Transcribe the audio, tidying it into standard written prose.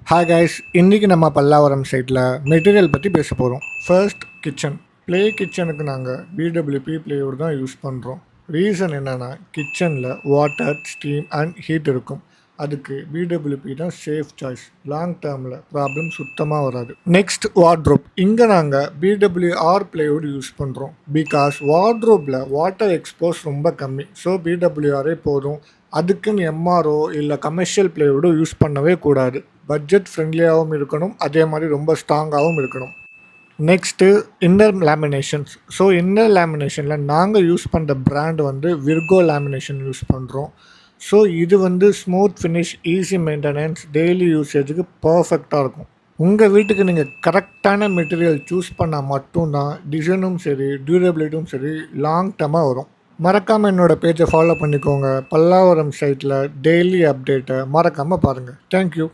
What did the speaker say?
Hi guys, இன்றைக்கி நம்ம பல்லாவரம் சைட்டில் மெட்டீரியல் பற்றி பேச போகிறோம். First kitchen. ப்ளே கிச்சனுக்கு நாங்கள் பிடபிள்யூபி ப்ளேவுட் தான் யூஸ் பண்ணுறோம். ரீசன் என்னென்னா, கிச்சனில் வாட்டர், ஸ்டீம் அண்ட் ஹீட் இருக்கும். அதுக்கு பிடபிள்யூபி தான் சேஃப் சாய்ஸ். லாங் டேர்மில் ப்ராப்ளம் சுத்தமாக வராது. Next wardrobe. இங்கே நாங்கள் பிடபிள்யூஆர் ப்ளேவுட் யூஸ் பண்ணுறோம். பிகாஸ் வார்ட்ரோப்பில் வாட்டர் எக்ஸ்போஸ் ரொம்ப கம்மி. ஸோ பிடபிள்யூஆரே போதும். அதுக்குன்னு எம்ஆர்ஓ இல்லை கமர்ஷியல் ப்ளேவுடும் யூஸ் பண்ணவே கூடாது. பட்ஜெட் ஃப்ரெண்ட்லியாகவும் இருக்கணும், அதே மாதிரி ரொம்ப ஸ்ட்ராங்காகவும் இருக்கணும். Next inner laminations. So inner லேமினேஷனில் நாங்கள் யூஸ் பண்ணுற பிராண்ட் வந்து விர்கோ லேமினேஷன் யூஸ் பண்ணுறோம். ஸோ இது வந்து smooth finish, easy maintenance, daily யூசேஜுக்கு பர்ஃபெக்டாக இருக்கும். உங்கள் வீட்டுக்கு நீங்கள் கரெக்டான மெட்டீரியல் சூஸ் பண்ணால் மட்டும்தான் டிசைனும் சரி, டியூரபிலிட்டியும் சரி லாங் டர்மாக வரும். மறக்காமல் என்னோடய பேஜை ஃபாலோ பண்ணிக்கோங்க. பல்லாவரம் சைட்டில் டெய்லி அப்டேட்டை மறக்காமல் பாருங்கள். தேங்க்யூ.